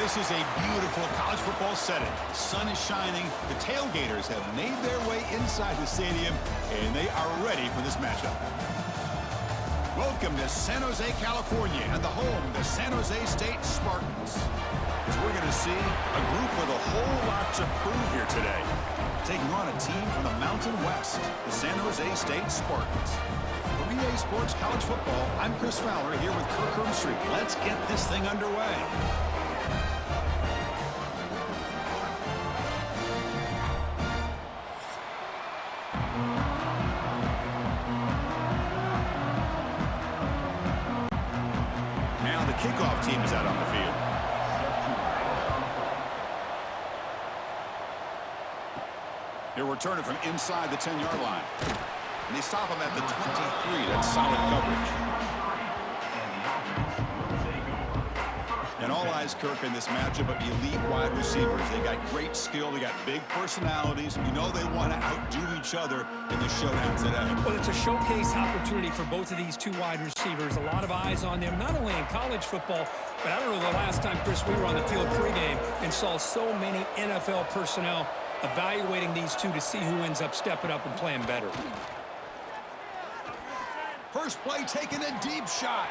This is a beautiful college football setting. The sun is shining. The tailgaters have made their way inside the stadium, and they are ready for this matchup. Welcome to San Jose, California, and the home of the San Jose State Spartans. As we're going to see a group with a whole lot to prove here today. Taking on a team from the Mountain West, the San Jose State Spartans. For EA Sports College Football, I'm Chris Fowler here with Kirk Herbstreit. Let's get this thing underway. Now the kickoff team is out on the field. They're returning from inside the 10-yard line. And they stop him at the 23. That's solid coverage. And all eyes, Kirk, in this matchup of elite wide receivers. They got great skill. They got big personalities. You know they want to outdo each other in the showdown today. Well, it's a showcase opportunity for both of these two wide receivers. A lot of eyes on them, not only in college football, but I don't know the last time, Chris, we were on the field pregame and saw so many NFL personnel evaluating these two to see who ends up stepping up and playing better. First play taking a deep shot.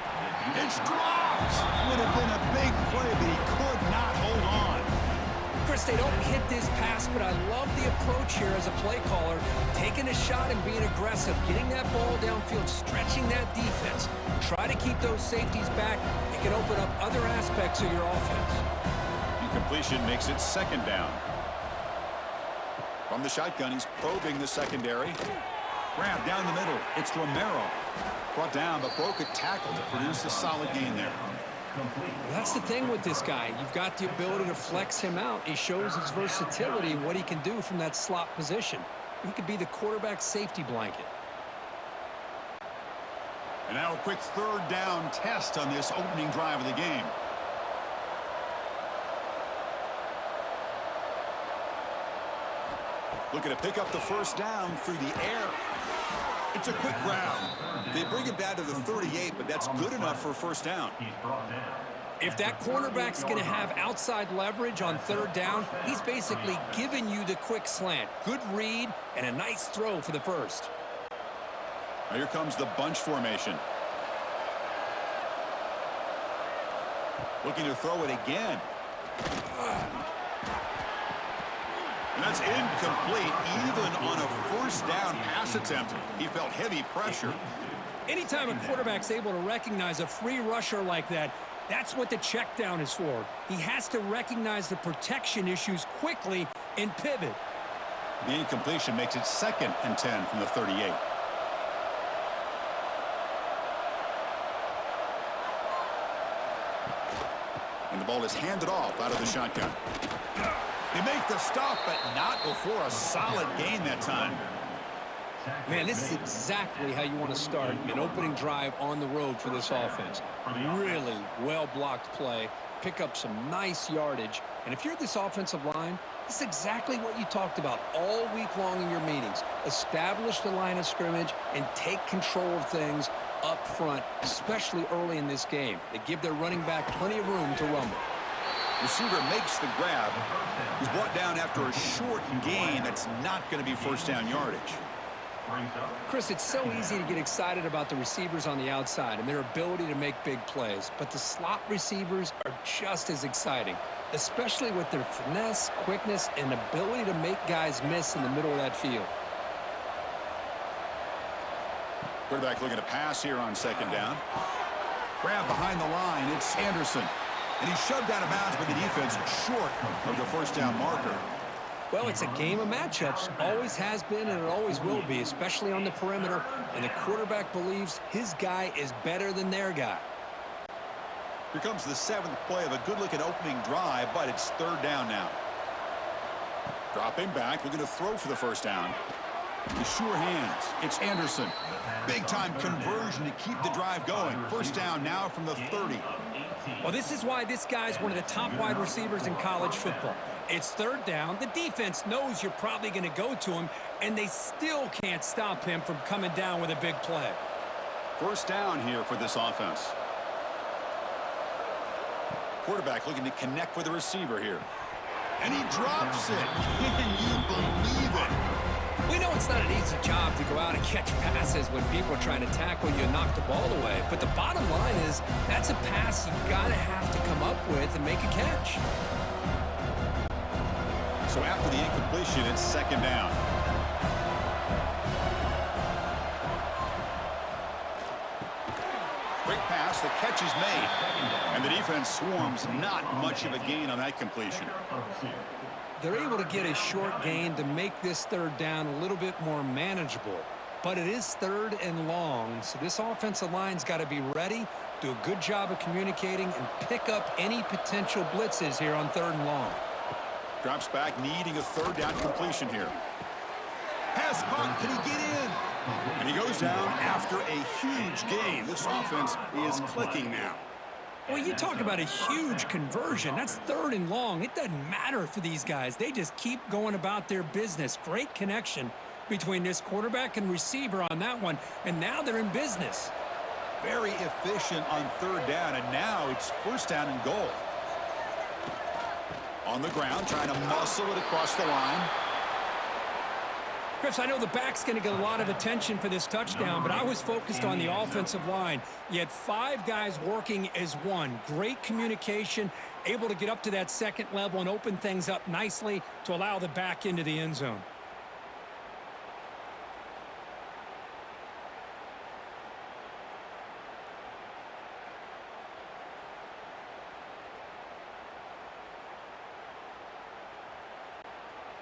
It's dropped. Would have been a big play, but he could not hold on. Chris, they don't hit this pass, but I love the approach here as a play caller. Taking a shot and being aggressive, getting that ball downfield, stretching that defense. Try to keep those safeties back. It can open up other aspects of your offense. Incompletion makes it second down. From the shotgun, he's probing the secondary. Grab down the middle. It's Romero. Brought down, but broke a tackle to produce a solid gain there. That's the thing with this guy. You've got the ability to flex him out. He shows his versatility and what he can do from that slot position. He could be the quarterback safety blanket. And now a quick third down test on this opening drive of the game. Looking to pick up the first down through the air. It's a quick grab. They bring it down to the 38, but that's good enough for a first down. If that cornerback's going to have outside leverage on third down, he's basically giving you the quick slant. Good read and a nice throw for the first. Now here comes the bunch formation. Looking to throw it again. And that's incomplete, even on a first down pass attempt. He felt heavy pressure. Anytime a quarterback's able to recognize a free rusher like that, that's what the check down is for. He has to recognize the protection issues quickly and pivot. The incompletion makes it 2nd and 10 from the 38. And the ball is handed off out of the shotgun. They make the stop, but not before a solid gain that time. Man, this is exactly how you want to start an opening drive on the road for this offense. Really well-blocked play, pick up some nice yardage, and if you're this offensive line, this is exactly what you talked about all week long in your meetings. Establish the line of scrimmage and take control of things up front, especially early in this game. They give their running back plenty of room to rumble. Receiver makes the grab. He's brought down after a short gain that's not going to be first down yardage. Chris, it's so easy to get excited about the receivers on the outside and their ability to make big plays, but the slot receivers are just as exciting, especially with their finesse, quickness, and ability to make guys miss in the middle of that field. Quarterback looking to pass here on second down. Grab behind the line. It's Anderson. And he's shoved out of bounds by the defense short of the first down marker. Well, it's a game of matchups. Always has been and it always will be, especially on the perimeter. And the quarterback believes his guy is better than their guy. Here comes the 7th play of a good-looking opening drive, but it's third down now. Dropping back, looking to throw for the first down. The sure hands. It's Anderson. Big-time conversion to keep the drive going. First down now from the 30. Well, this is why this guy's one of the top wide receivers in college football. It's third down. The defense knows you're probably going to go to him, and they still can't stop him from coming down with a big play. First down here for this offense. quarterback looking to connect with the receiver here. And he drops it. Can you believe it? We know it's not an easy job to go out and catch passes when people are trying to tackle you and knock the ball away. But the bottom line is that's a pass you got to have to come up with and make a catch. So after the incompletion, it's second down. Quick pass, the catch is made. And the defense swarms, not much of a gain on that completion. They're able to get a short gain to make this third down a little bit more manageable. But it is third and long, so this offensive line's got to be ready, do a good job of communicating, and pick up any potential blitzes here on third and long. Drops back, needing a third down completion here. Pass caught, can he get in? And he goes down after a huge gain. This offense is clicking now. Well, you talk about a huge conversion. That's third and long. It doesn't matter for these guys. They just keep going about their business. Great connection between this quarterback and receiver on that one, and now they're in business. Very efficient on third down, and now it's first down and goal. On the ground, trying to muscle it across the line. Chris, I know the back's going to get a lot of attention for this touchdown, but I was focused on the offensive line. You had 5 guys working as one. Great communication, able to get up to that second level and open things up nicely to allow the back into the end zone.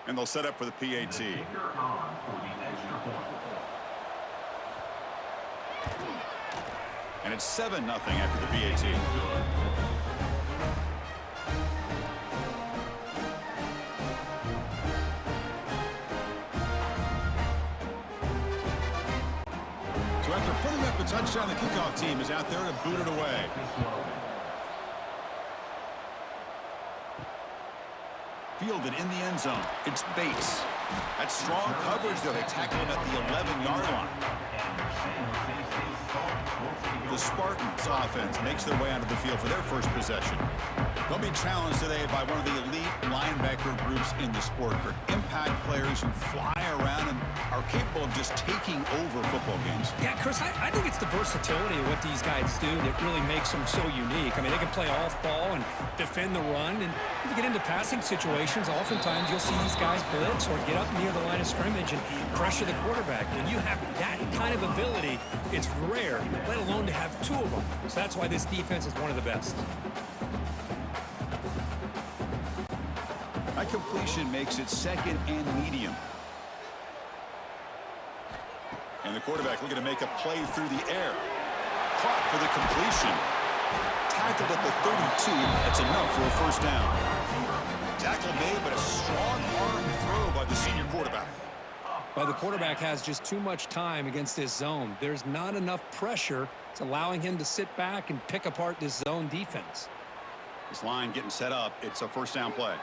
And they'll set up for the PAT. And it's 7-0 after the PAT. So after putting up a touchdown, the kickoff team is out there to boot it away. Fielded in the end zone. It's Bates. That's strong coverage, though. They tackle him at the 11-yard line. The Spartans offense makes their way onto the field for their first possession. They'll be challenged today by one of the elite linebacker groups in the sport. For impact players who fly around and are capable of just taking over football games. Yeah, Chris, I think it's the versatility of what these guys do that really makes them so unique. I mean, they can play off ball and defend the run. And if you get into passing situations, oftentimes you'll see these guys blitz or get up near the line of scrimmage and pressure the quarterback. When you have that kind of ability, it's rare, let alone to have 2 of them. So that's why this defense is one of the best. That completion makes it second and medium. And the quarterback looking to make a play through the air. Caught for the completion. Tackled at the 32. That's enough for a first down. Tackle made, but a strong arm throw by the senior quarterback. Well, the quarterback has just too much time against this zone. There's not enough pressure. It's allowing him to sit back and pick apart this zone defense. This line getting set up. It's a first down play.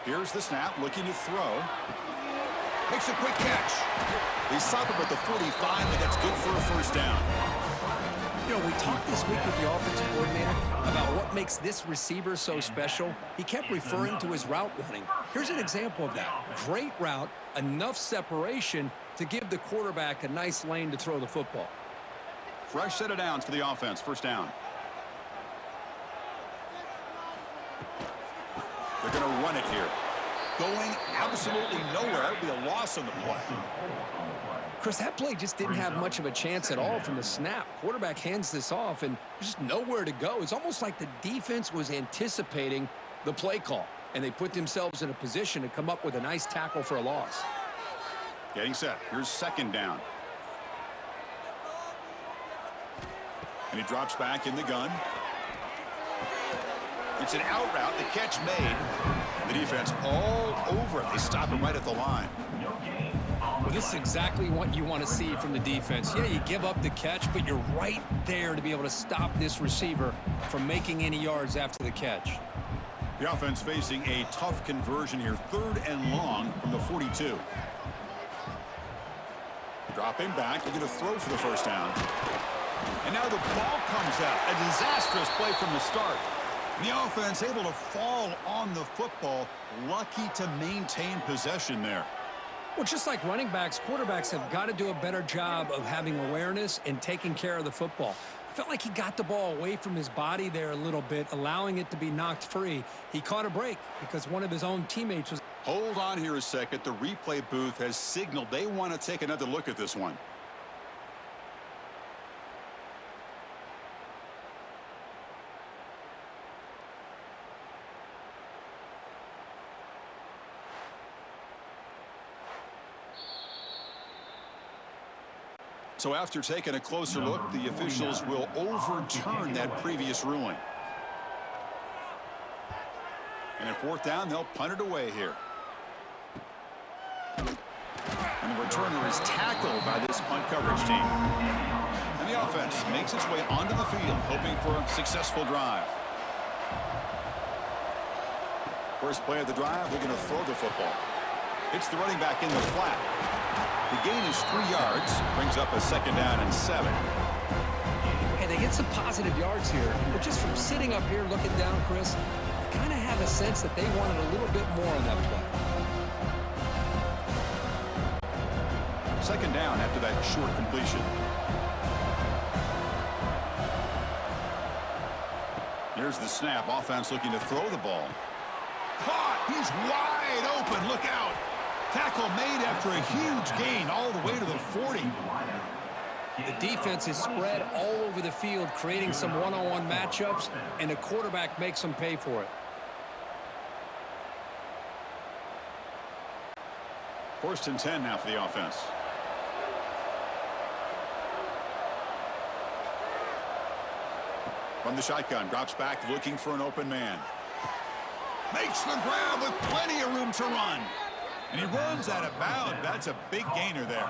Here's the snap, looking to throw. Makes a quick catch. They stop him at the 45, but that's good for a first down. You know, we talked this week with the offensive coordinator about what makes this receiver so special. He kept referring to his route running. Here's an example of that. Great route, enough separation to give the quarterback a nice lane to throw the football. Fresh set of downs for the offense, first down. They're going to run it here. Going absolutely nowhere. It'll be a loss on the play. Chris, that play just didn't have much of a chance at all from the snap. Quarterback hands this off, and there's just nowhere to go. It's almost like the defense was anticipating the play call, and they put themselves in a position to come up with a nice tackle for a loss. Getting set. Here's second down. And he drops back in the gun. It's an out route. The catch made. The defense all over it. They stop him right at the line. Well, this is exactly what you want to see from the defense. Yeah, you give up the catch, but you're right there to be able to stop this receiver from making any yards after the catch. The offense facing a tough conversion here. Third and long from the 42. Dropping back. They're going to throw for the first down. And now the ball comes out. A disastrous play from the start. The offense able to fall on the football. Lucky to maintain possession there. Well, just like running backs, quarterbacks have got to do a better job of having awareness and taking care of the football. I felt like he got the ball away from his body there a little bit, allowing it to be knocked free. He caught a break because one of his own teammates was... Hold on here a second. The replay booth has signaled they want to take another look at this one. So after taking a closer look, the officials will overturn that previous ruling. And at fourth down, they'll punt it away here. And the returner is tackled by this punt coverage team. And the offense makes its way onto the field, hoping for a successful drive. First play of the drive, they're going to throw the football. It's the running back in the flat. The gain is 3 yards, brings up a second down and 7. Hey, they get some positive yards here, but just from sitting up here looking down, Chris, I kind of have a sense that they wanted a little bit more on that play. Second down after that short completion. Here's the snap. Offense looking to throw the ball. Caught! He's wide open. Look out! Tackle made after a huge gain all the way to the 40. The defense is spread all over the field, creating some one-on-one matchups, and the quarterback makes them pay for it. First and 10 now for the offense. From the shotgun, drops back looking for an open man. Makes the grab with plenty of room to run. And he runs out of bounds. That's a big gainer there.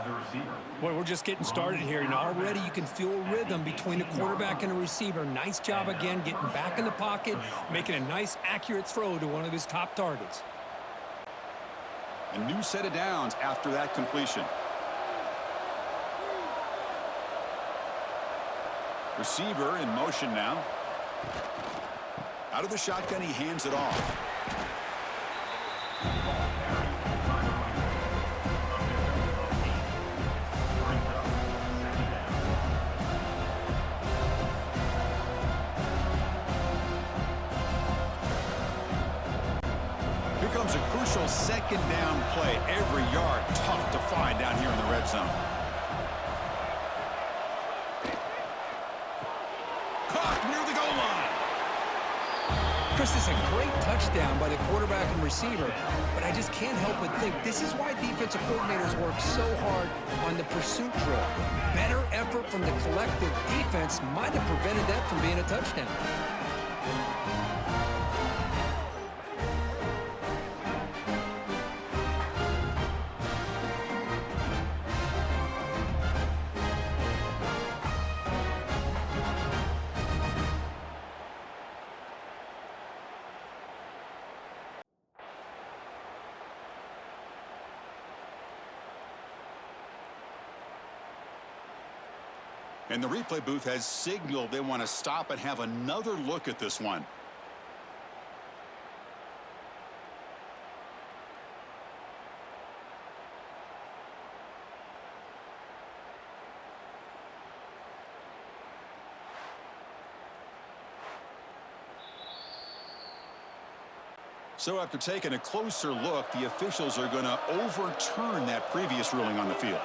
Boy, we're just getting started here. And already you can feel a rhythm between the quarterback and the receiver. Nice job again getting back in the pocket, making a nice, accurate throw to one of his top targets. A new set of downs after that completion. Receiver in motion now. Out of the shotgun, he hands it off. Here comes a crucial second down play. Every yard tough to find down here in the red zone. Caught near the goal line. Chris, this is a great touchdown by the quarterback and receiver, but I just can't help but think this is why defensive coordinators work so hard on the pursuit drill. Better effort from the collective defense might have prevented that from being a touchdown. And the replay booth has signaled they want to stop and have another look at this one. So after taking a closer look, the officials are going to overturn that previous ruling on the field.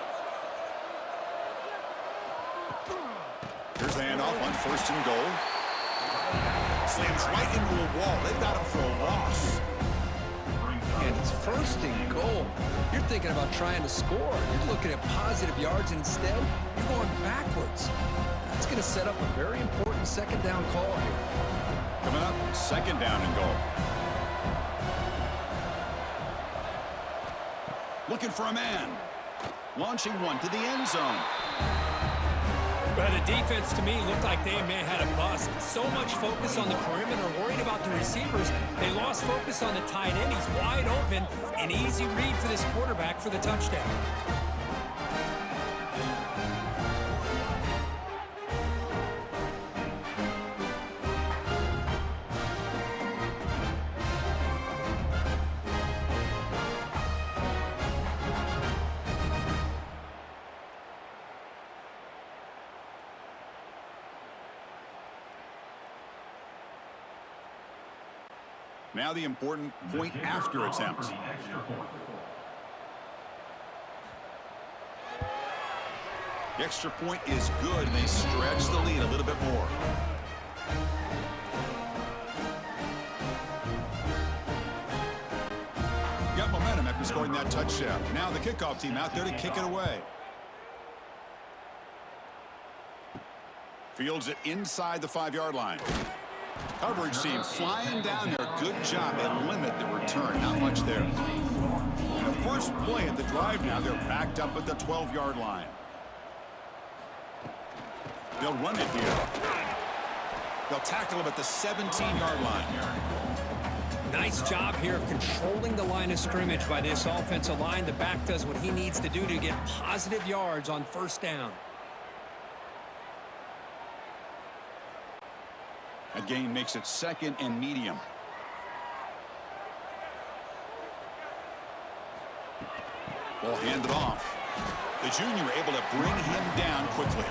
Here's the handoff on first and goal. Slams right into a wall. They've got him for a loss. And it's first and goal. You're thinking about trying to score. You're looking at positive yards instead. You're going backwards. That's going to set up a very important second down call here. Coming up, second down and goal. Looking for a man. Launching one to the end zone. Well, the defense, to me, looked like they may have had a bust. So much focus on the perimeter, worried about the receivers. They lost focus on the tight end. He's wide open. An easy read for this quarterback for the touchdown. Now the important point after attempt. The extra point is good, and they stretch the lead a little bit more. Got momentum after scoring that touchdown. Now the kickoff team out there to kick it away. Fields it inside the 5-yard line. Coverage team flying down there. Good job. They limit the return. Not much there. And the first play of the drive now, they're backed up at the 12-yard line. They'll run it here. They'll tackle him at the 17-yard line. Nice job here of controlling the line of scrimmage by this offensive line. The back does what he needs to do to get positive yards on first down. That gain makes it 2nd and medium. Ball handed off. The junior able to bring him down quickly.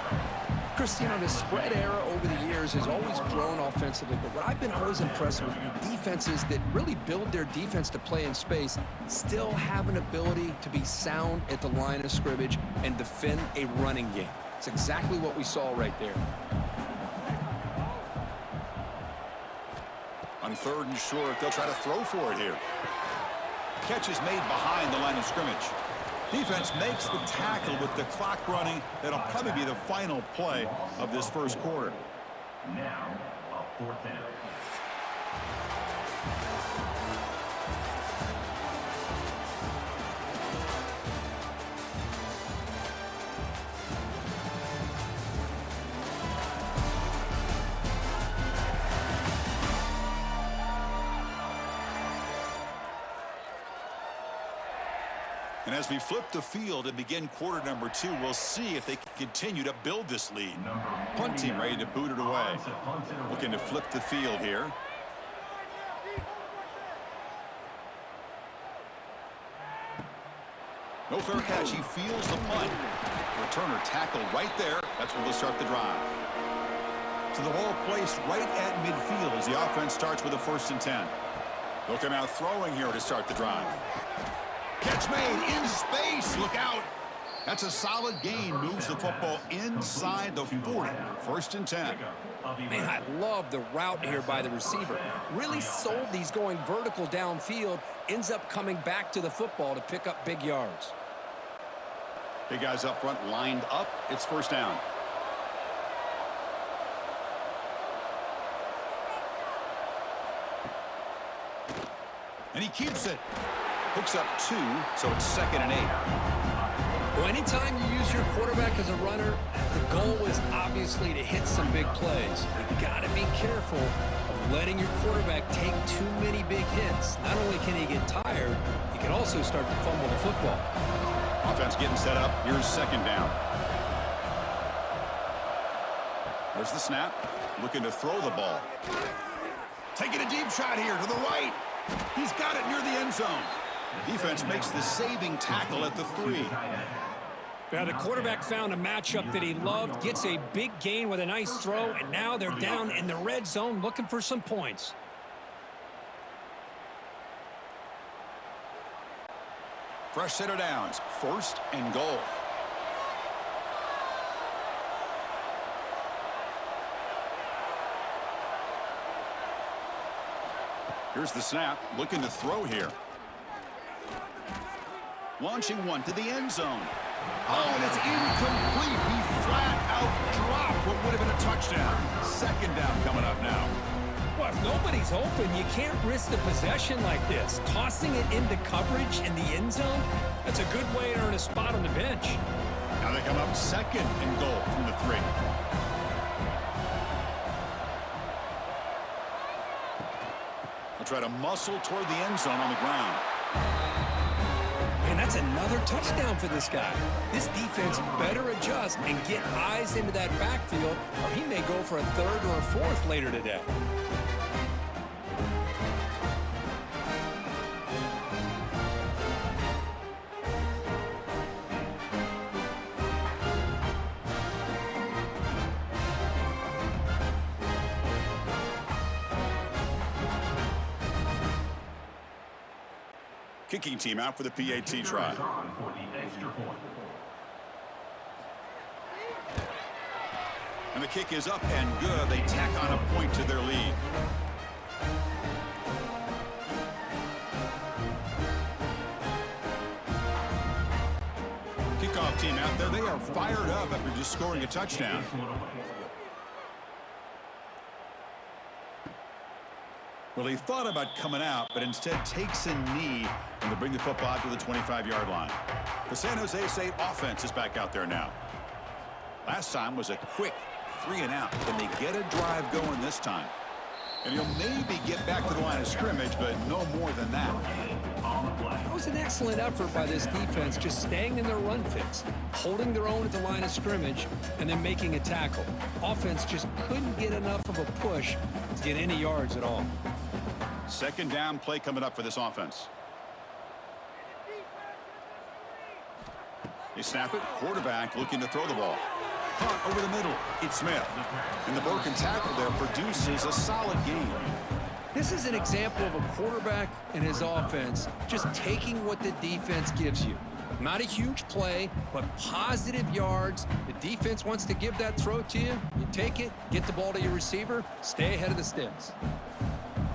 Chris, you know, the spread era over the years has always grown offensively, but what I've been always impressed with defenses that really build their defense to play in space still have an ability to be sound at the line of scrimmage and defend a running game. It's exactly what we saw right there. On 3rd and short, they'll try to throw for it here. Catch is made behind the line of scrimmage. Defense makes the tackle with the clock running. That'll probably be the final play of this first quarter. Now, a 4th down. And as we flip the field and begin quarter number 2, we'll see if they can continue to build this lead. Punt team ready to boot it away. Looking to flip the field here. No fair catch. He feels the punt. Returner tackle right there. That's where they'll start the drive. So the ball placed right at midfield as the offense starts with a 1st and 10. They'll come out throwing here to start the drive. Catch made in space. Look out. That's a solid gain. Moves the football inside the 40. 1st and 10. Man, I love the route here by the receiver. Really sold these going vertical downfield. Ends up coming back to the football to pick up big yards. Big guys up front lined up. It's 1st down. And he keeps it. Picks up 2, so it's 2nd and 8. Well, anytime you use your quarterback as a runner, the goal is obviously to hit some big plays. You've got to be careful of letting your quarterback take too many big hits. Not only can he get tired, he can also start to fumble the football. Offense getting set up. Here's 2nd down. There's the snap. Looking to throw the ball. Taking a deep shot here to the right. He's got it near the end zone. Defense makes the saving tackle at the 3. Now the quarterback found a matchup that he loved, gets a big gain with a nice throw, and now they're down in the red zone looking for some points. Fresh set of downs. 1st and goal. Here's the snap. Looking to throw here. Launching one to the end zone. Oh, and it's incomplete. He flat out dropped what would have been a touchdown. 2nd down coming up now. Well, if nobody's open, you can't risk the possession like this. Tossing it into coverage in the end zone, that's a good way to earn a spot on the bench. Now they come up 2nd and goal from the 3. They'll try to muscle toward the end zone on the ground. And that's another touchdown for this guy. This defense better adjust and get eyes into that backfield, or he may go for a 3rd or a 4th later today. Kicking team out for the PAT try. For the extra point. And the kick is up and good. They tack on a point to their lead. Kickoff team out there. They are fired up after just scoring a touchdown. Well, he thought about coming out, but instead takes a knee and to bring the football out to the 25-yard line. The San Jose State offense is back out there now. Last time was a quick 3-and-out. Can they get a drive going this time? And he'll maybe get back to the line of scrimmage, but no more than that. That was an excellent effort by this defense, just staying in their run fits, holding their own at the line of scrimmage, and then making a tackle. Offense just couldn't get enough of a push to get any yards at all. Second down play coming up for this offense. They snap it. Quarterback looking to throw the ball. Caught over the middle. It's Smith. And the broken tackle there produces a solid gain. This is an example of a quarterback and his offense just taking what the defense gives you. Not a huge play, but positive yards. The defense wants to give that throw to you. You take it, get the ball to your receiver, stay ahead of the sticks.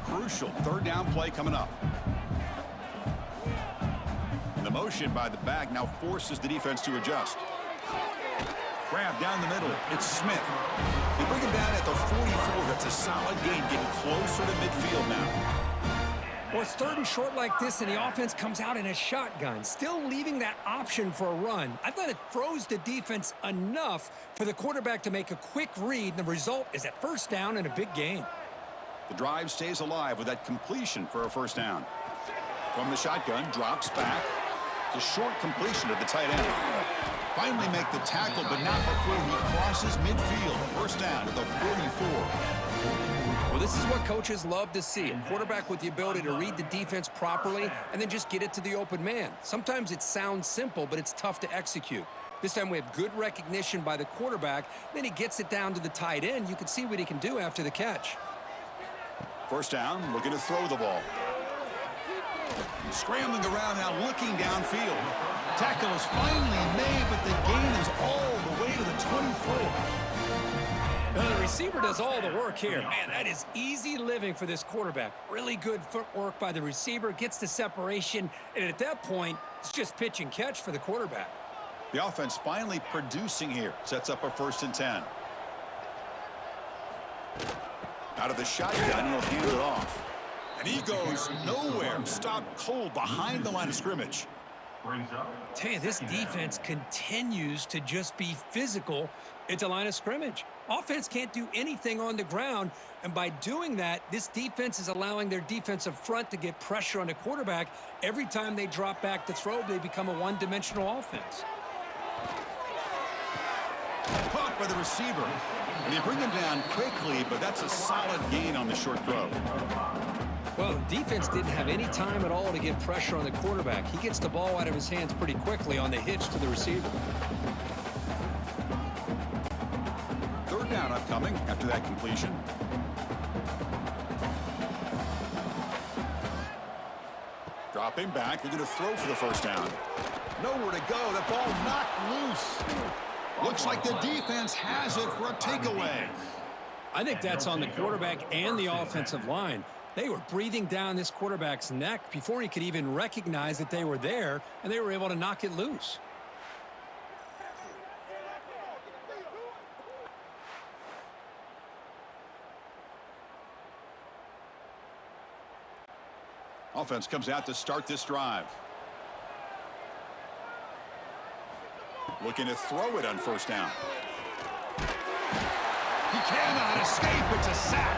Crucial third down play coming up. And the motion by the back now forces the defense to adjust. Grab down the middle. It's Smith. They bring him down at the 44. That's a solid gain, getting closer to midfield now. Well, it's third and short like this, and the offense comes out in a shotgun, still leaving that option for a run. I thought it froze the defense enough for the quarterback to make a quick read, and the result is a first down and a big gain. The drive stays alive with that completion for a first down. From the shotgun, drops back. It's a short completion to the tight end. Finally make the tackle, but not before he crosses midfield. First down at the 44. Well, this is what coaches love to see. A quarterback with the ability to read the defense properly and then just get it to the open man. Sometimes it sounds simple, but it's tough to execute. This time we have good recognition by the quarterback. Then he gets it down to the tight end. You can see what he can do after the catch. First down, looking to throw the ball. Scrambling around now, looking downfield. Tackle is finally made, but the gain is all the way to the 24. Well, the receiver does all the work here. Man, that is easy living for this quarterback. Really good footwork by the receiver, gets the separation, and at that point, it's just pitch and catch for the quarterback. The offense finally producing here. Sets up a 1st and 10. Out of the shotgun, he'll hand it off. And he goes nowhere. Stopped cold behind the line of scrimmage. Tell you, this defense continues to just be physical at the line of scrimmage. Offense can't do anything on the ground, and by doing that, this defense is allowing their defensive front to get pressure on the quarterback. Every time they drop back to throw, they become a one-dimensional offense. Caught by the receiver. And they bring him down quickly, but that's a solid gain on the short throw. Well, the defense didn't have any time at all to get pressure on the quarterback. He gets the ball out of his hands pretty quickly on the hitch to the receiver. Third down upcoming after that completion. Dropping back, they're going to throw for the first down. Nowhere to go. That ball knocked loose. Looks like the defense has it for a takeaway. I think that's on the quarterback and the offensive line. They were breathing down this quarterback's neck before he could even recognize that they were there, and they were able to knock it loose. Offense comes out to start this drive. Looking to throw it on first down. He cannot escape. It's a sack.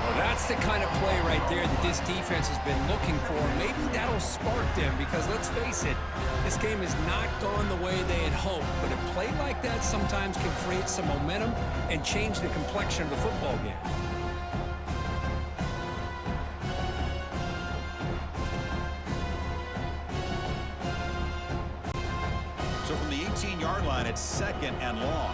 Well, that's the kind of play right there that this defense has been looking for. Maybe that'll spark them because, let's face it, this game has not gone the way they had hoped. But a play like that sometimes can create some momentum and change the complexion of the football game. So from the 18-yard line, it's 2nd and long.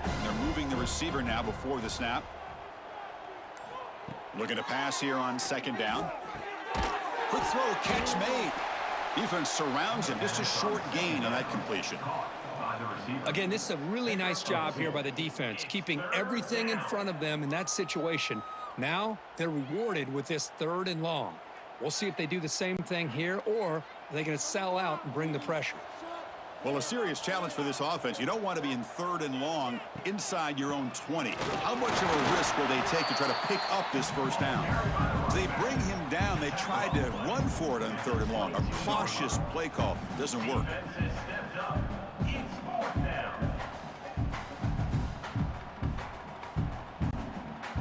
And they're moving the receiver now before the snap. Looking to pass here on second down. Quick throw, catch made. Defense surrounds him. Just a short gain on that completion. Again, this is a really nice job here by the defense, keeping everything in front of them in that situation. Now they're rewarded with this 3rd and long. We'll see if they do the same thing here, or are they going to sell out and bring the pressure? Well, a serious challenge for this offense. You don't want to be in 3rd and long inside your own 20. How much of a risk will they take to try to pick up this first down? As they bring him down, they tried to run for it on 3rd and long. A cautious play call doesn't work.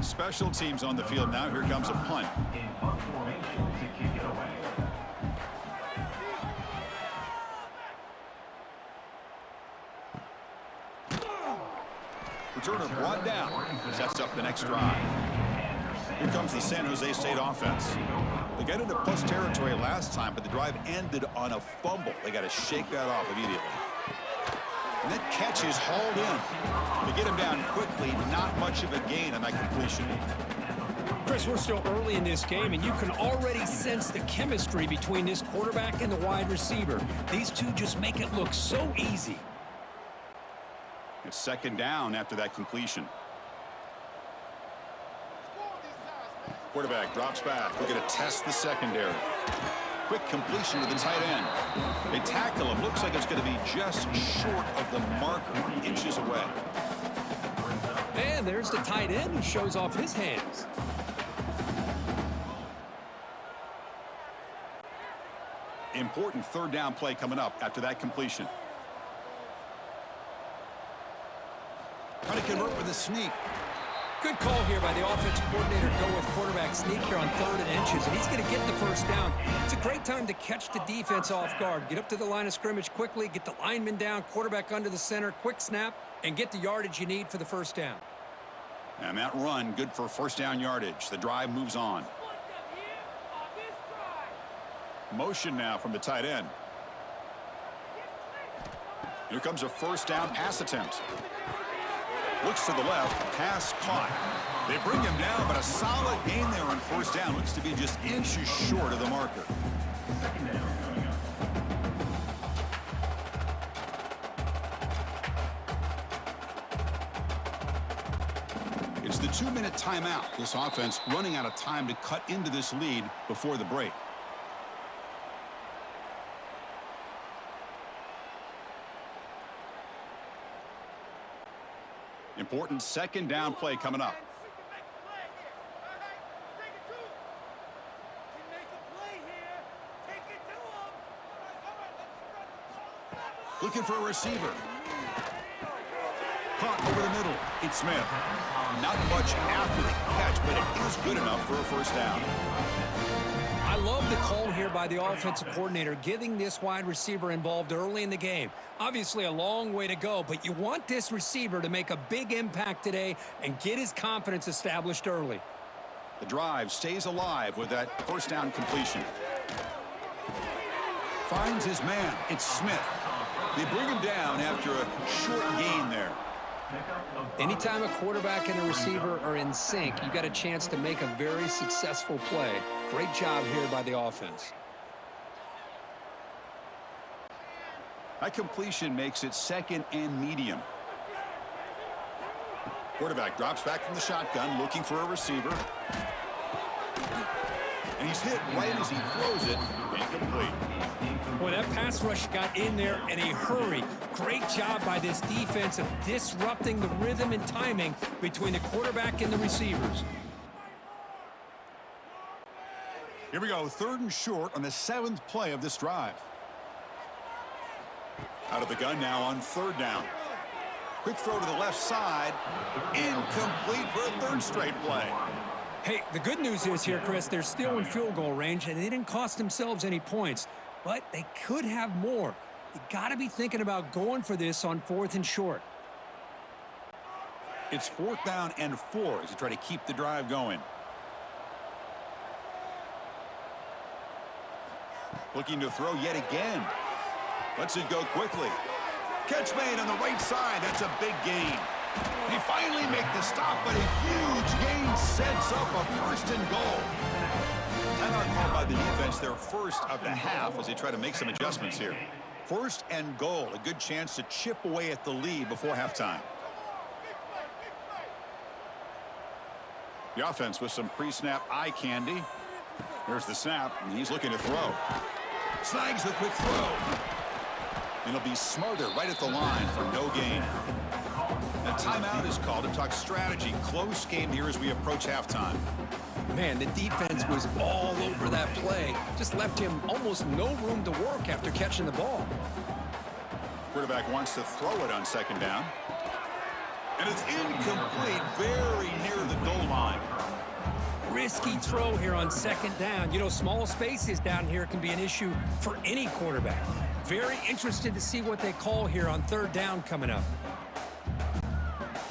Special teams on the field now. Here comes a punt. Returner brought down. Sets up the next drive. Here comes the San Jose State offense. They got into plus territory last time, but the drive ended on a fumble. They got to shake that off immediately. And that catch is hauled in. To get him down quickly, not much of a gain on that completion. Chris, we're still early in this game, and you can already sense the chemistry between this quarterback and the wide receiver. These two just make it look so easy. It's second down after that completion. Quarterback drops back. We're going to test the secondary. Quick completion to the tight end. They tackle him. Looks like it's going to be just short of the marker, inches away. And there's the tight end who shows off his hands. Important 3rd down play coming up after that completion. Trying to convert with a sneak. Good call here by the offensive coordinator to go with quarterback sneak here on 3rd and inches, and he's going to get the first down. It's a great time to catch the defense off guard. Get up to the line of scrimmage quickly, get the lineman down, quarterback under the center, quick snap, and get the yardage you need for the first down. And that run, good for first down yardage. The drive moves on. Motion now from the tight end. Here comes a first down pass attempt. Looks to the left, pass caught. They bring him down, but a solid gain there on first down. Looks to be just inches short of the marker. It's the 2-minute timeout. This offense running out of time to cut into this lead before the break. Important second down play coming up. Looking for a receiver. Caught over the middle. It's Smith. Not much after the catch, but it is good enough for a first down. I love the call here by the offensive coordinator, getting this wide receiver involved early in the game. Obviously a long way to go, but you want this receiver to make a big impact today and get his confidence established early. The drive stays alive with that first down completion. Finds his man. It's Smith. They bring him down after a short gain there. Anytime a quarterback and a receiver are in sync, you got a chance to make a very successful play. Great job here by the offense. That completion makes it second and medium. Quarterback drops back from the shotgun, looking for a receiver. And he's hit right as he throws it. Incomplete. Boy, that pass rush got in there in a hurry. Great job by this defense of disrupting the rhythm and timing between the quarterback and the receivers. Here we go, 3rd and short on the 7th play of this drive. Out of the gun now on 3rd down. Quick throw to the left side. Incomplete for a 3rd straight play. Hey, the good news is here, Chris, they're still in field goal range, and they didn't cost themselves any points. But they could have more. You got to be thinking about going for this on 4th and short. It's 4th down and 4 as you try to keep the drive going. Looking to throw yet again. Lets it go quickly. Catch made on the right side. That's a big gain. He finds finally make the stop, but a huge gain sets up a first and goal. Timeout called by the defense, their first of the half, as they try to make some adjustments here. First and goal, a good chance to chip away at the lead before halftime. The offense with some pre-snap eye candy. Here's the snap, and he's looking to throw. Snags the quick throw. And it'll be smothered right at the line for no gain. A timeout is called to talk strategy. Close game here as we approach halftime. Man, the defense was all over that play. Just left him almost no room to work after catching the ball. Quarterback wants to throw it on second down. And it's incomplete, very near the goal line. Risky throw here on second down. You know, small spaces down here can be an issue for any quarterback. Very interested to see what they call here on third down coming up.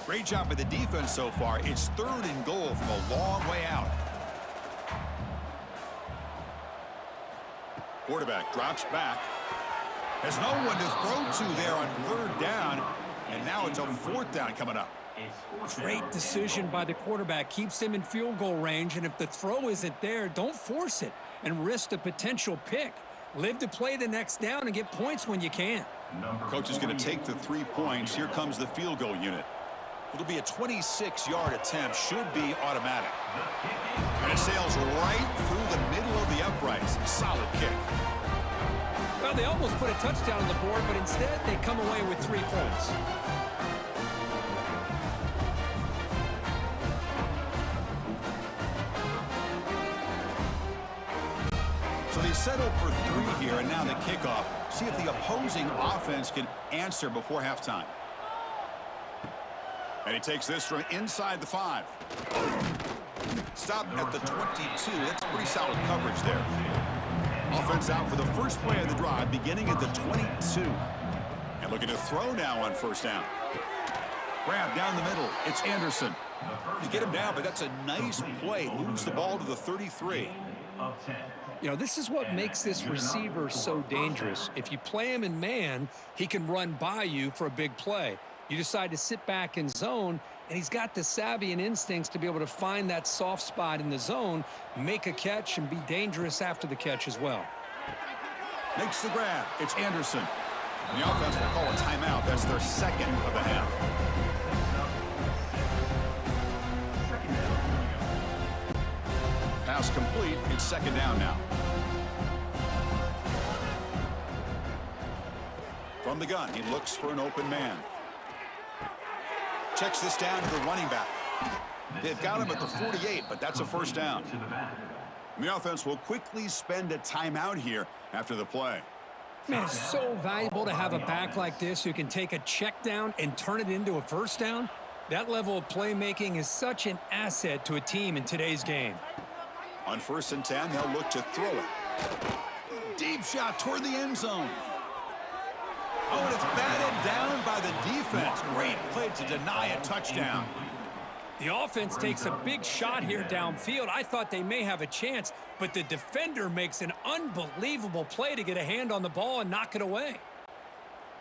Great job by the defense so far. It's third and goal from a long way out. Quarterback drops back. Has no one to throw to there on third down. And now it's a fourth down coming up. Great decision by the quarterback. Keeps him in field goal range. And if the throw isn't there, don't force it and risk a potential pick. Live to play the next down and get points when you can. Coach is going to take the 3 points. Here comes the field goal unit. It'll be a 26-yard attempt. Should be automatic. And it sails right through the middle of the uprights. Solid kick. Well, they almost put a touchdown on the board, but instead they come away with 3 points. So they settle for 3 here, and now the kickoff. See if the opposing offense can answer before halftime. And he takes this from inside the 5. Stop at the 22. That's pretty solid coverage there. Offense out for the first play of the drive, beginning at the 22. And looking to throw now on first down. Grab down the middle. It's Anderson. You get him down, but that's a nice play. Lose the ball to the 33. You know, this is what makes this receiver so dangerous. If you play him in man, he can run by you for a big play. You decide to sit back in zone, and he's got the savvy and instincts to be able to find that soft spot in the zone, make a catch, and be dangerous after the catch as well. Makes the grab. It's Anderson. And the offense will call a timeout. That's their second of the half. Pass complete. It's second down now. From the gun, he looks for an open man. Checks this down to the running back. They've got him at the 48, but that's a first down. And the offense will quickly spend a timeout here after the play. Man, it's so valuable to have a back like this who can take a check down and turn it into a first down. That level of playmaking is such an asset to a team in today's game. On first and 10, they'll look to throw it. Deep shot toward the end zone. Oh, and it's batted down by the defense. Great play to deny a touchdown. The offense takes a big shot here downfield. I thought they may have a chance, but the defender makes an unbelievable play to get a hand on the ball and knock it away.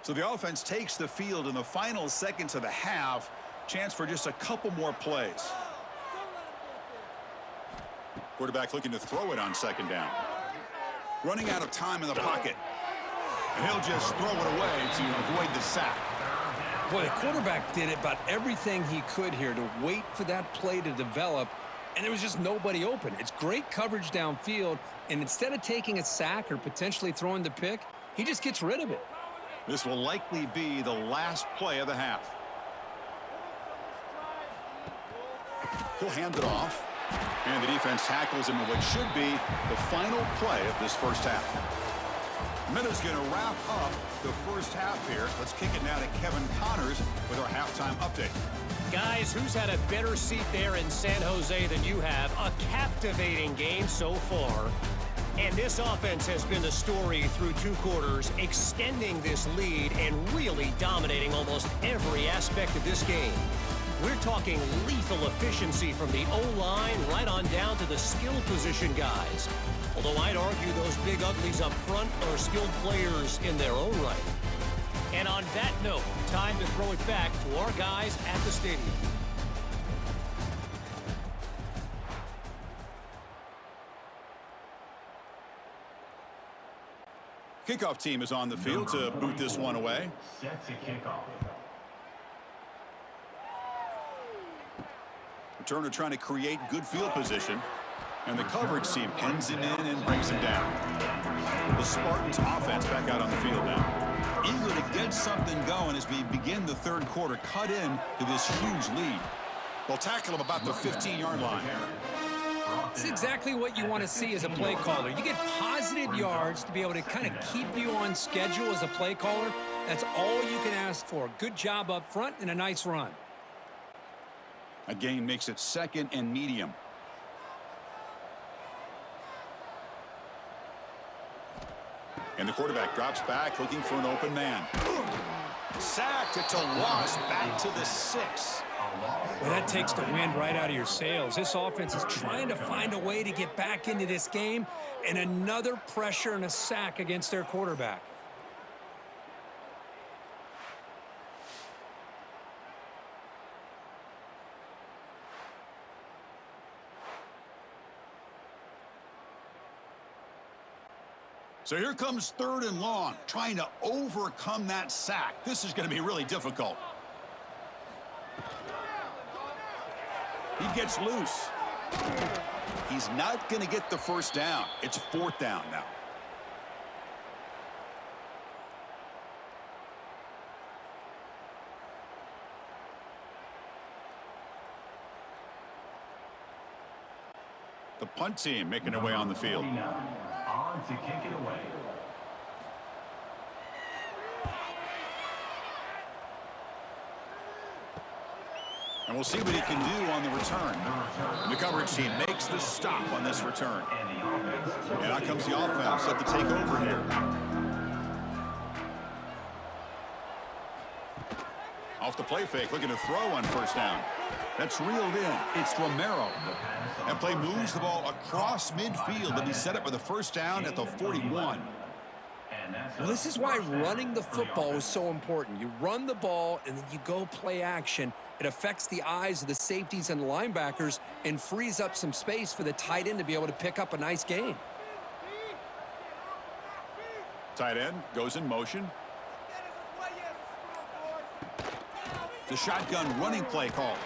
So the offense takes the field in the final seconds of the half. Chance for just a couple more plays. Quarterback looking to throw it on second down. Running out of time in the pocket. And he'll just throw it away to avoid the sack. Boy, the quarterback did about everything he could here to wait for that play to develop, and there was just nobody open. It's great coverage downfield, and instead of taking a sack or potentially throwing the pick, he just gets rid of it. This will likely be the last play of the half. He'll hand it off, and the defense tackles him in what should be the final play of this first half. Minutes going to wrap up the first half here. Let's kick it now to Kevin Connors with our halftime update. Guys, who's had a better seat there in San Jose than you have? A captivating game so far. And this offense has been the story through 2 quarters, extending this lead and really dominating almost every aspect of this game. We're talking lethal efficiency from the O-line right on down to the skill position guys. Although I'd argue those big uglies up front are skilled players in their own right. And on that note, time to throw it back to our guys at the stadium. Kickoff team is on the field to boot this one away. Set to kick off. Returner trying to create good field position. And the coverage team pins him in and brings him down. The Spartans offense back out on the field now. Eager to get something going as we begin the third quarter. Cut in to this huge lead. They'll tackle him about the 15-yard line. It's exactly what you want to see as a play caller. You get positive yards to be able to kind of keep you on schedule as a play caller. That's all you can ask for. Good job up front and a nice run. A gain makes it 2nd and medium. And the quarterback drops back looking for an open man. Sacked. It's a loss back to the 6. Well, that takes the wind right out of your sails. This offense is trying to find a way to get back into this game, and another pressure and a sack against their quarterback. So here comes 3rd and long, trying to overcome that sack. This is going to be really difficult. He gets loose. He's not going to get the first down. It's 4th down now. The punt team making their way on the field. On to kick it away. And we'll see what he can do on the return. And the coverage team makes the stop on this return. And out comes the offense set to take over here. Off the play fake, looking to throw on 1st down. That's reeled in. It's Romero. That play moves the ball across midfield to be set up with a 1st down at the 41. Well, this is why running the football is so important. You run the ball, and then you go play action. It affects the eyes of the safeties and linebackers and frees up some space for the tight end to be able to pick up a nice gain. Tight end goes in motion. The shotgun running play call.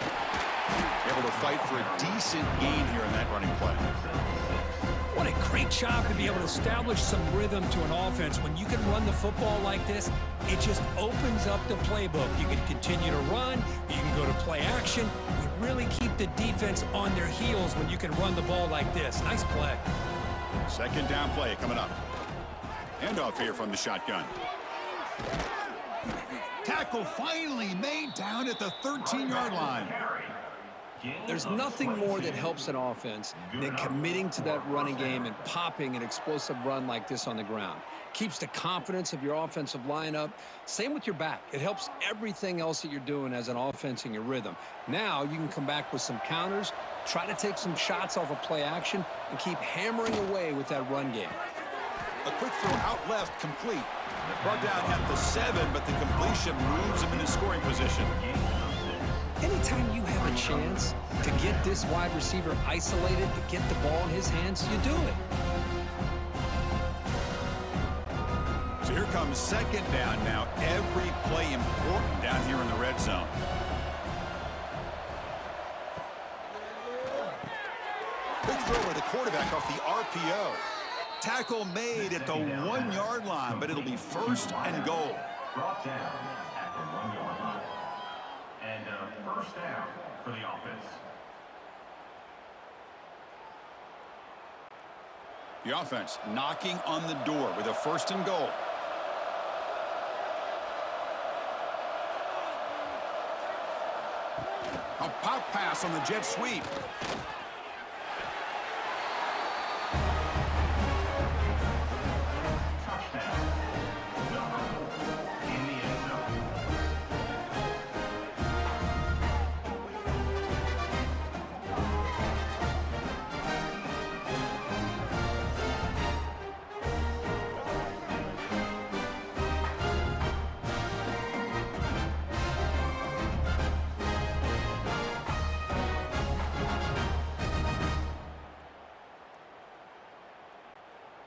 Able to fight for a decent gain here in that running play. What a great job to be able to establish some rhythm to an offense. When you can run the football like this, it just opens up the playbook. You can continue to run. You can go to play action. You really keep the defense on their heels when you can run the ball like this. Nice play. 2nd down play coming up. Handoff here from the shotgun. Tackle finally made down at the 13-yard line. There's nothing more that helps an offense than committing to that running game and popping an explosive run like this on the ground. Keeps the confidence of your offensive line up. Same with your back. It helps everything else that you're doing as an offense in your rhythm. Now you can come back with some counters, try to take some shots off of play action, and keep hammering away with that run game. A quick throw out left, complete. Brought down at the 7, but the completion moves him into scoring position. Anytime you have a chance to get this wide receiver isolated, to get the ball in his hands, you do it. So here comes 2nd down now. Every play important down here in the red zone. Big throw by the quarterback off the RPO. Tackle made at the 1-yard line, but it'll be 1st and goal. Brought down at the 1-yard line. And a 1st down for the offense. The offense knocking on the door with a 1st and goal. A pop pass on the jet sweep.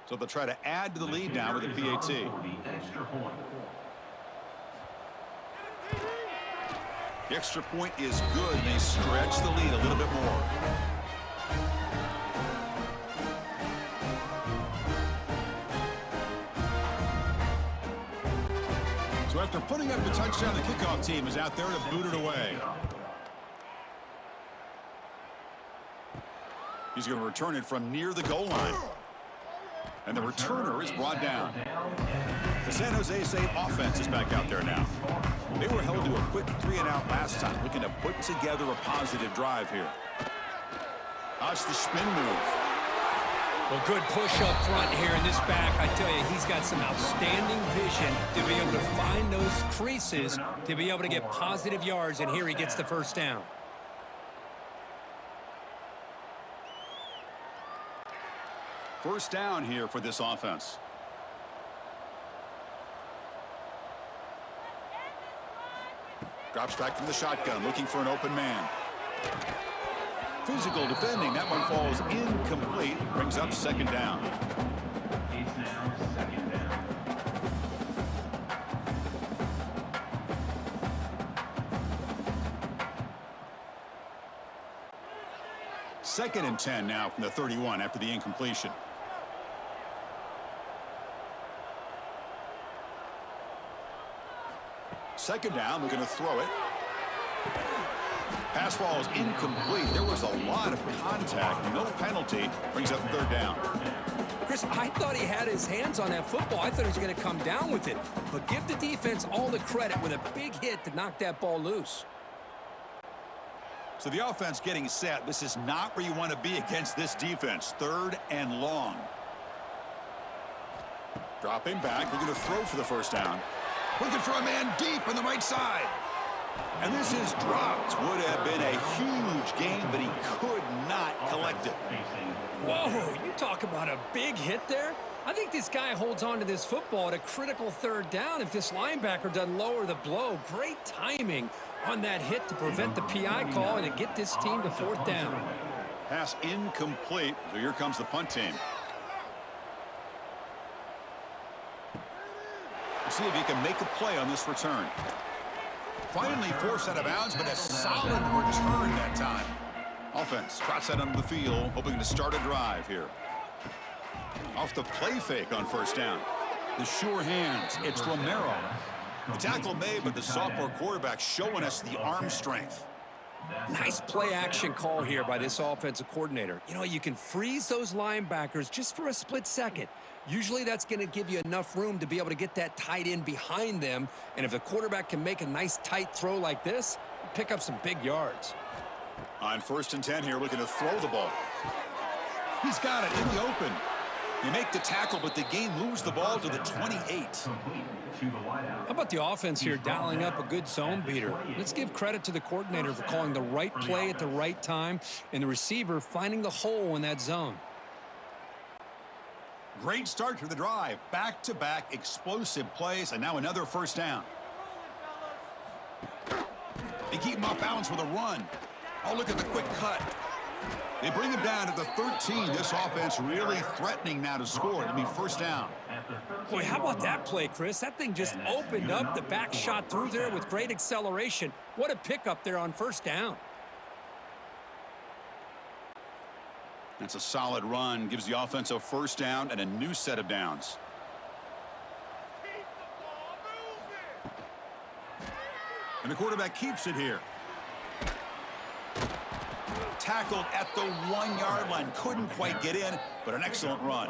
So they'll try to add to the lead now with a PAT. The extra point. The extra point is good, and they stretch the lead a little bit more. So after putting up the touchdown, the kickoff team is out there to boot it away. He's going to return it from near the goal line. And the returner is brought down. The San Jose offense is back out there now. They were held to a quick 3-and-out last time, looking to put together a positive drive here. That's the spin move. Well, good push up front here in this back. I tell you, he's got some outstanding vision to be able to find those creases, to be able to get positive yards, and here he gets the first down. First down here for this offense. Drops back from the shotgun, looking for an open man. Physical defending. That one falls incomplete. Brings up second down. It's now second down. Second and 10 now from the 31 after the incompletion. Second down, they're going to throw it. Pass ball is incomplete. There was a lot of contact. No penalty. Brings up third down. Chris, I thought he had his hands on that football. I thought he was going to come down with it. But give the defense all the credit with a big hit to knock that ball loose. So the offense getting set. This is not where you want to be against this defense. Third and long. Dropping back. They're going to throw for the first down. Looking for a man deep on the right side. And this is dropped. Would have been a huge gain, but he could not collect it. Whoa, you talk about a big hit there. I think this guy holds on to this football at a critical third down if this linebacker doesn't lower the blow. Great timing on that hit to prevent the PI call and to get this team to fourth down. Pass incomplete. So here comes the punt team. We'll see if he can make a play on this return. Finally forced out of bounds, but a solid return that time. Offense trots out onto the field, hoping to start a drive here. Off the play fake on first down. The sure hands. It's Romero. The tackle made, but the sophomore quarterback showing us the arm strength. Nice play action call here by this offensive coordinator. You know, you can freeze those linebackers just for a split second. Usually that's going to give you enough room to be able to get that tight end behind them. And if the quarterback can make a nice tight throw like this, pick up some big yards. On first and 10 here, looking to throw the ball. He's got it in the open. You make the tackle, but the game moves the ball to the 28. How about the offense here dialing up a good zone beater? Let's give credit to the coordinator for calling the right play at the right time and the receiver finding the hole in that zone. Great start to the drive. Back-to-back explosive plays, and now another first down. They keep him off balance with a run. Oh, look at the quick cut. They bring him down to the 13. This offense really threatening now to score. It'll be first down. Boy, how about that play, Chris? That thing just opened up. The back shot through there with great acceleration. What a pickup there on first down. That's a solid run. Gives the offense a first down and a new set of downs. And the quarterback keeps it here. Tackled at the 1-yard line. Couldn't quite get in, but an excellent run.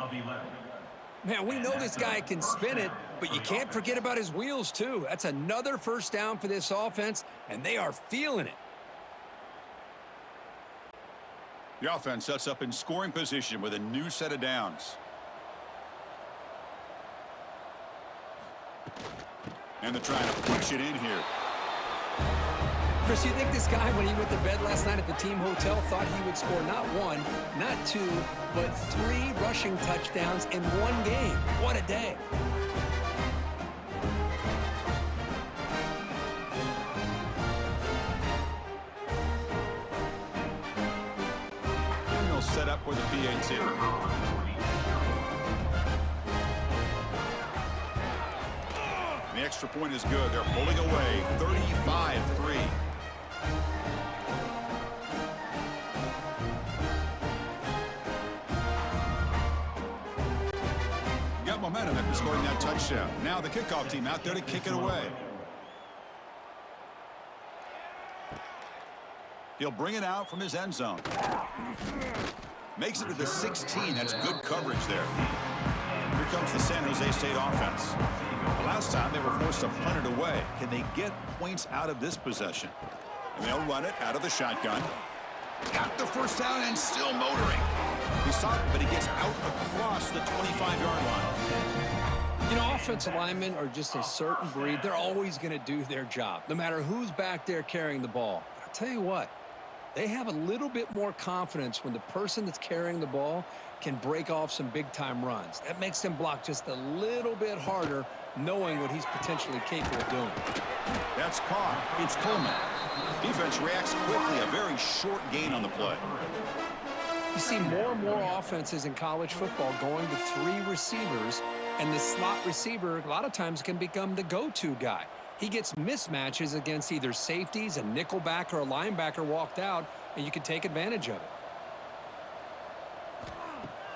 Man, we know this guy can spin it, but you can't forget about his wheels, too. That's another first down for this offense, and they are feeling it. The offense sets up in scoring position with a new set of downs. And they're trying to push it in here. Chris, you think this guy, when he went to bed last night at the team hotel, thought he would score not one, not two, but 3 rushing touchdowns in one game? What a day. And they'll set up with a PAT. extra point is good. They're pulling away 35-3. Got momentum after scoring that touchdown. Now the kickoff team out there to kick it away. He'll bring it out from his end zone. Makes it to the 16. That's good coverage there. Here comes the San Jose State offense. The last time they were forced to punt it away. Can they get points out of this possession? And they'll run it out of the shotgun. Got the first down and still motoring. He stopped, but he gets out across the 25-yard line. You know, offensive linemen are just a certain breed. They're always going to do their job, no matter who's back there carrying the ball. But I'll tell you what, they have a little bit more confidence when the person that's carrying the ball can break off some big-time runs. That makes them block just a little bit harder, knowing what he's potentially capable of doing. That's caught. It's Coleman. Defense reacts quickly. A very short gain on the play. You see more and more offenses in college football going to 3 receivers, and the slot receiver a lot of times can become the go-to guy. He gets mismatches against either safeties, a nickelbacker, or a linebacker walked out, and you can take advantage of it.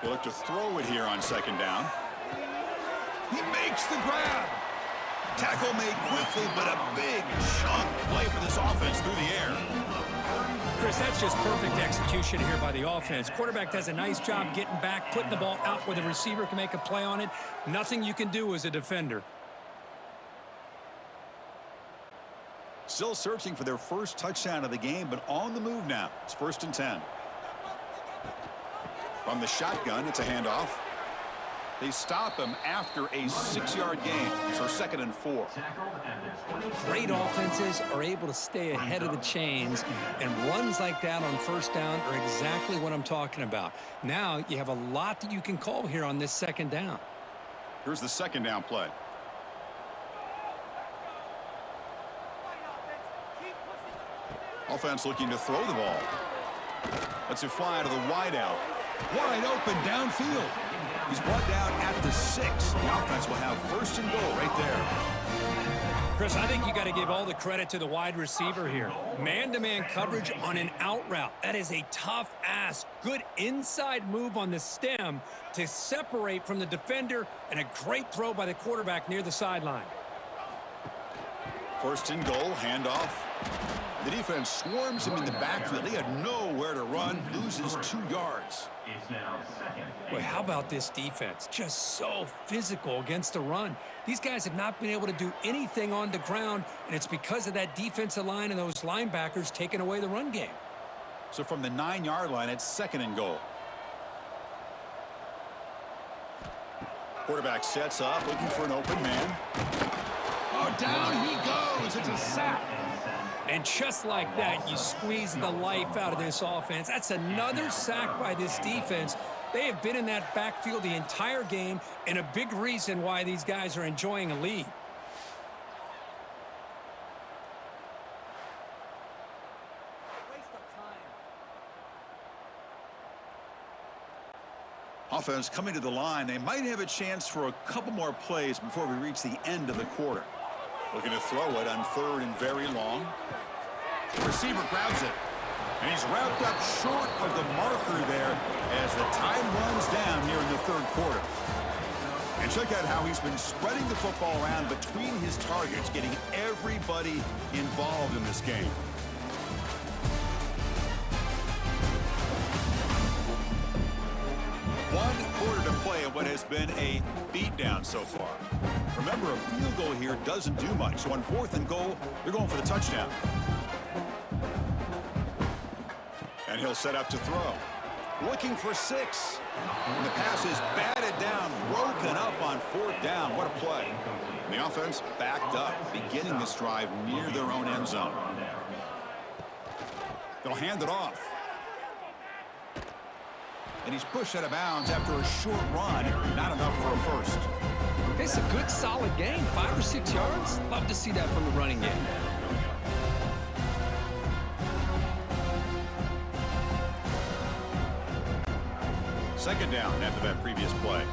He'll look to throw it here on second down. He makes the grab. Tackle made quickly, but a big chunk play for this offense through the air. Chris, that's just perfect execution here by the offense. Quarterback does a nice job getting back, putting the ball out where the receiver can make a play on it. Nothing you can do as a defender. Still searching for their first touchdown of the game, but on the move now. It's 1st and 10. From the shotgun, it's a handoff. They stop him after a 6-yard gain, so 2nd and 4. Great offenses are able to stay ahead of the chains, and runs like that on first down are exactly what I'm talking about. Now you have a lot that you can call here on this 2nd down. Here's the 2nd down play. Offense looking to throw the ball. Lets it fly to the wideout. Wide open downfield. He's brought down at the 6. The offense will have 1st and goal right there. Chris, I think you got to give all the credit to the wide receiver here. Man-to-man coverage on an out route. That is a tough ask. Good inside move on the stem to separate from the defender, and a great throw by the quarterback near the sideline. 1st and goal, handoff. The defense swarms him in the backfield. He had nowhere to run, loses 2 yards. Boy, how about this defense? Just so physical against the run. These guys have not been able to do anything on the ground, and it's because of that defensive line and those linebackers taking away the run game. So from the 9-yard line, it's 2nd and goal. Quarterback sets up, looking for an open man. Oh, down he goes. It's a sack. And just like that, you squeeze the life out of this offense. That's another sack by this defense. They have been in that backfield the entire game, and a big reason why these guys are enjoying a lead. Offense coming to the line. They might have a chance for a couple more plays before we reach the end of the quarter. Looking to throw it on 3rd and very long. The receiver grabs it. And he's wrapped up short of the marker there as the time runs down here in the 3rd quarter. And check out how he's been spreading the football around between his targets, getting everybody involved in this game. One quarter to play in what has been a beatdown so far. Remember, a field goal here doesn't do much. So on 4th and goal, they're going for the touchdown. And he'll set up to throw. Looking for 6. And the pass is batted down, broken up on 4th down. What a play. And the offense backed up, beginning this drive near their own end zone. They'll hand it off. And he's pushed out of bounds after a short run. Not enough for a first. It's a good, solid game. 5 or 6 yards. Love to see that from the running game. Second down after that previous play.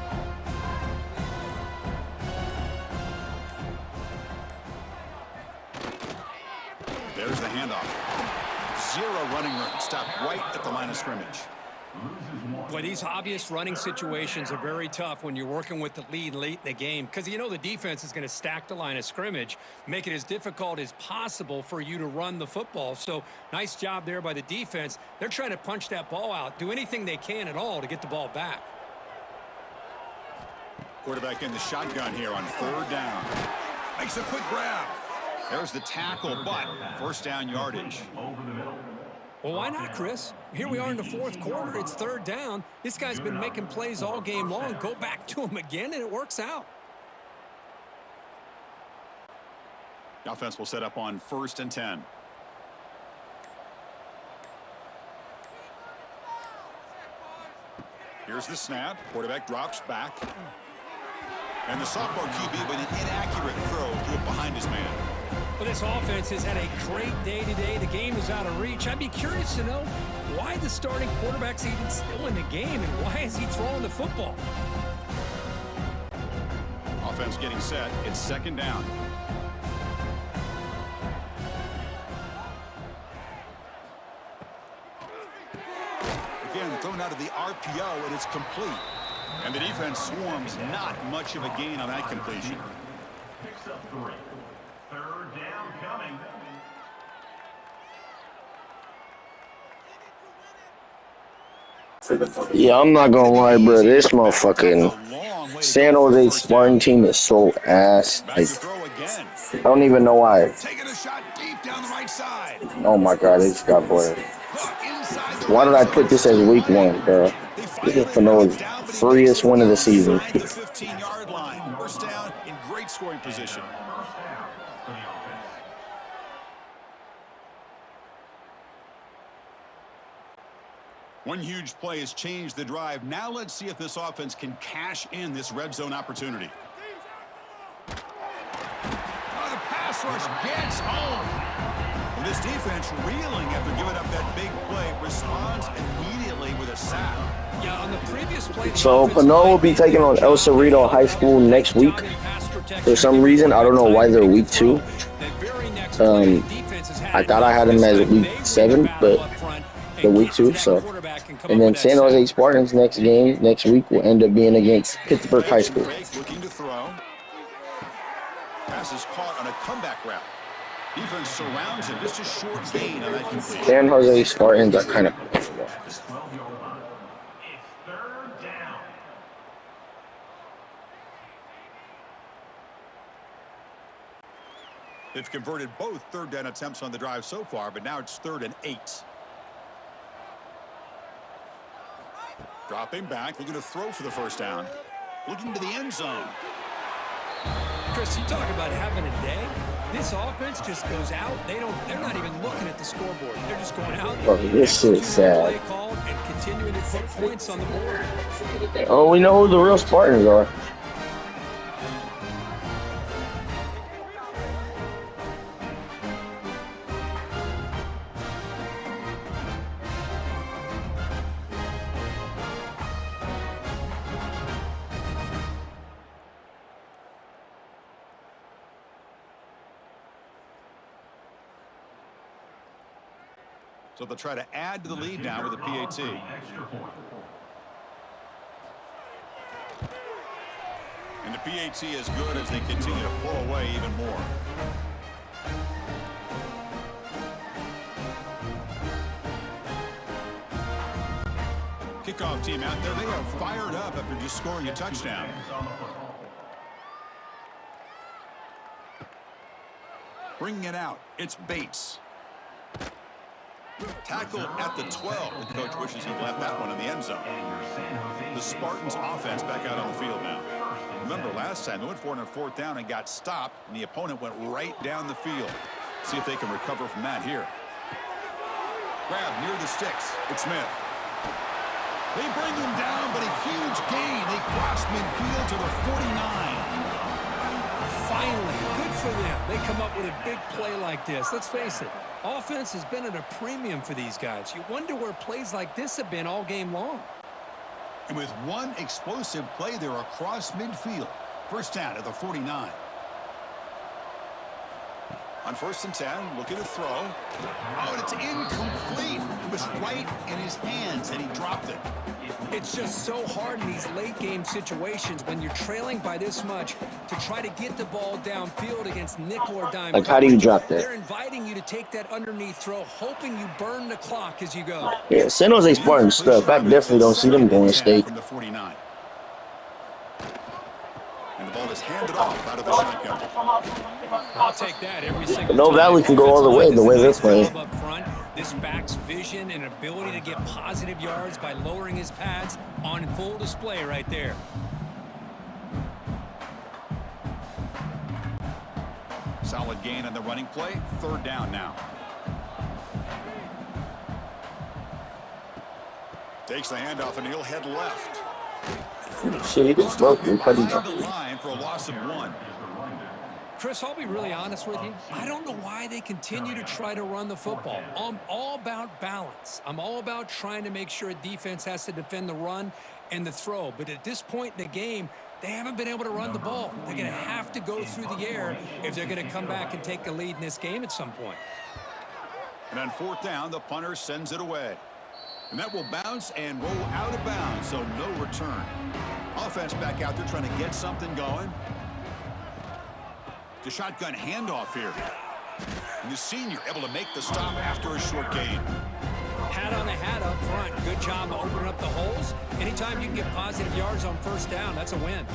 handoff. Zero running room. Stopped right at the line of scrimmage. Boy, these obvious running situations are very tough when you're working with the lead late in the game because you know the defense is going to stack the line of scrimmage, make it as difficult as possible for you to run the football. So nice job there by the defense. They're trying to punch that ball out, do anything they can at all to get the ball back. Quarterback in the shotgun here on 3rd down. Makes a quick grab. There's the tackle, but first down yardage. Well, why not, Chris? Here we are in the 4th quarter. It's 3rd down. This guy's been making plays all game long. Go back to him again, and it works out. The offense will set up on 1st and 10. Here's the snap. Quarterback drops back. And the sophomore QB with an inaccurate throw threw it behind his man. Well, this offense has had a great day today. The game is out of reach. I'd be curious to know why the starting quarterback's even still in the game and why is he throwing the football? Offense getting set. It's 2nd down. Again, thrown out of the RPO, and it's complete. And the defense swarms. Not much of a gain on that completion. Picks up 3. 3rd down coming. Yeah, I'm not gonna lie, bro. This motherfucking San Jose Spartan team is so ass. Like, I don't even know why. Taking a shot deep down the right side. Oh my god, they just got bored. Why did I put this as week 1, bro? This is Pinole's freest win of the season. The 15-yard line. First down in great scoring position. One huge play has changed the drive. Now let's see if this offense can cash in this red zone opportunity. Oh, the pass rush gets home. And this defense reeling after giving up that big play responds immediately with a sack. Yeah, on the previous play. So Pinole will be taking on El Cerrito High School next week. For some reason, I don't know why they're week 2. I thought I had them as week 7, but the week 2. So, and then San Jose Spartans next week will end up being against Pittsburgh High School. Looking to throw. Pass is caught on a comeback route. Defense surrounds him. Just a short gain on that completion. San Jose Spartans are kind of. It's 3rd down. They've converted both 3rd down attempts on the drive so far, but now it's 3rd and 8. Dropping back, looking to throw for the first down. Looking to the end zone. Chris, you talk about having a day. This offense just goes out. They're not even looking at the scoreboard. They're just going out. Oh, this is sad. Play called and continuing to put points on the board. Oh, we know who the real Spartans are. So they'll try to add to the lead now with a PAT. And the PAT is good as they continue to pull away even more. Kickoff team out there. They are fired up after just scoring a touchdown. Bringing it out. It's Bates. Tackle at the 12. The coach wishes he'd left that one in the end zone. The Spartans offense back out on the field now. Remember last time they went for it on 4th down and got stopped, and the opponent went right down the field. See if they can recover from that here. Grab near the sticks. It's Smith. They bring him down, but a huge gain. They cross midfield to the 49. Finally, good for them. They come up with a big play like this. Let's face it, offense has been at a premium for these guys. You wonder where plays like this have been all game long. And with one explosive play, they're across midfield. First down at the 49. On 1st and 10, looking to throw. Oh, and it's incomplete. It was right in his hands, and he dropped it. It's just so hard in these late-game situations when you're trailing by this much to try to get the ball downfield against nickel or dime. Like, how do you drop that? They're inviting you to take that underneath throw, hoping you burn the clock as you go. Yeah, San Jose Spartans stuff. I definitely don't see them going state. From the 49. And the ball is handed off out of the shotgun. I'll take that every single No time. Valley can go all the way they're playing. Up front. This back's vision and ability to get positive yards by lowering his pads on full display right there. Solid gain on the running play. 3rd down now. Takes the handoff and he'll head left. Shit, he just broke me. Behind the line for a loss of 1. Chris, I'll be really honest with you. I don't know why they continue to try to run the football. I'm all about balance. I'm all about trying to make sure a defense has to defend the run and the throw. But at this point in the game, they haven't been able to run the ball. They're going to have to go through the air if they're going to come back and take the lead in this game at some point. And on 4th down, the punter sends it away. And that will bounce and roll out of bounds, so no return. Offense back out there trying to get something going. The shotgun handoff here. And the senior able to make the stop after a short gain. Hat on the hat up front. Good job of opening up the holes. Anytime you can get positive yards on 1st down, that's a win.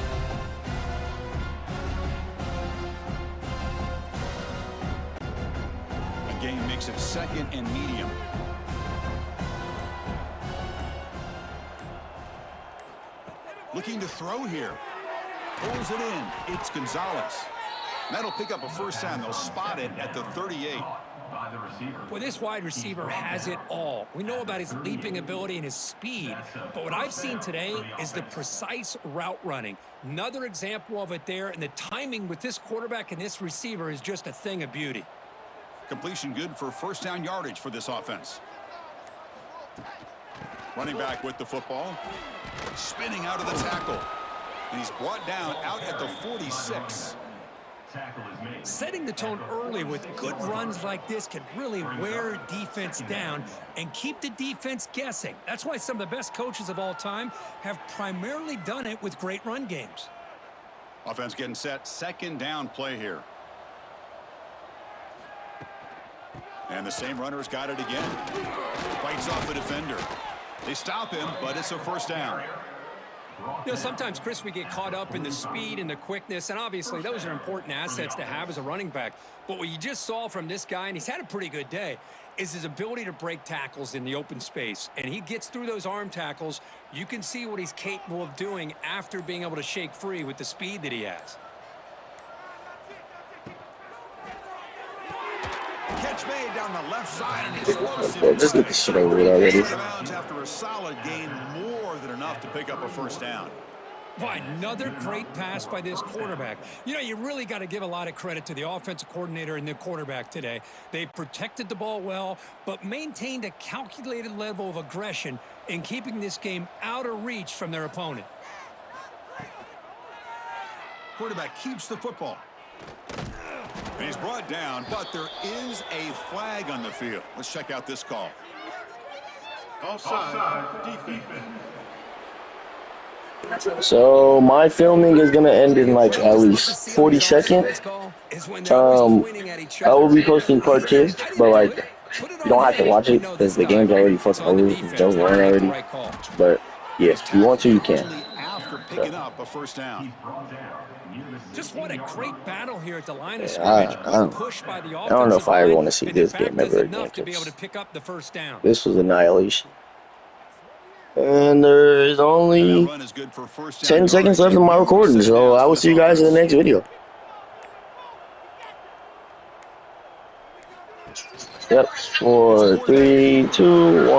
A gain makes it 2nd and medium. Looking to throw here. Pulls it in. It's Gonzalez. That'll pick up a 1st down. They'll spot it at the 38. Well, this wide receiver has it all. We know about his leaping ability and his speed, but what I've seen today is the precise route running. Another example of it there, and the timing with this quarterback and this receiver is just a thing of beauty. Completion good for 1st down yardage for this offense. Running back with the football. Spinning out of the tackle. And he's brought down out at the 46. Setting the tone early with good runs like this can really wear defense down and keep the defense guessing. That's why some of the best coaches of all time have primarily done it with great run games. Offense getting set. 2nd down play here. And the same runner's got it again. Fights off the defender. They stop him, but it's a 1st down. You know, sometimes, Chris, we get caught up in the speed and the quickness, and obviously those are important assets to have as a running back. But what you just saw from this guy, and he's had a pretty good day, is his ability to break tackles in the open space. And he gets through those arm tackles. You can see what he's capable of doing after being able to shake free with the speed that he has. Catch made down the left side and explosive. Just get the shit over it already. After a solid gain, more than enough to pick up a 1st down. By another great pass by this quarterback. You know, you really got to give a lot of credit to the offensive coordinator and the quarterback today. They protected the ball well, but maintained a calculated level of aggression in keeping this game out of reach from their opponent. Quarterback keeps the football. And he's brought down, but there is a flag on the field. Let's check out this call. Offside, defense. So my filming is gonna end in like at least 40 seconds. I will be posting part 2, but like you don't have to watch it because the game's already fucking over. It's over already. But yeah, if you want to, you can. After picking up a 1st down. Just what a great battle here at the line of I scrimmage. Push by the I don't know if I ever want to see and this in fact, game ever again. enough to be able to pick up the 1st down. This was annihilation. And there is only 10 seconds left in my recording, so I will see you guys in the next video. Yep, 4, 3, 2, 1.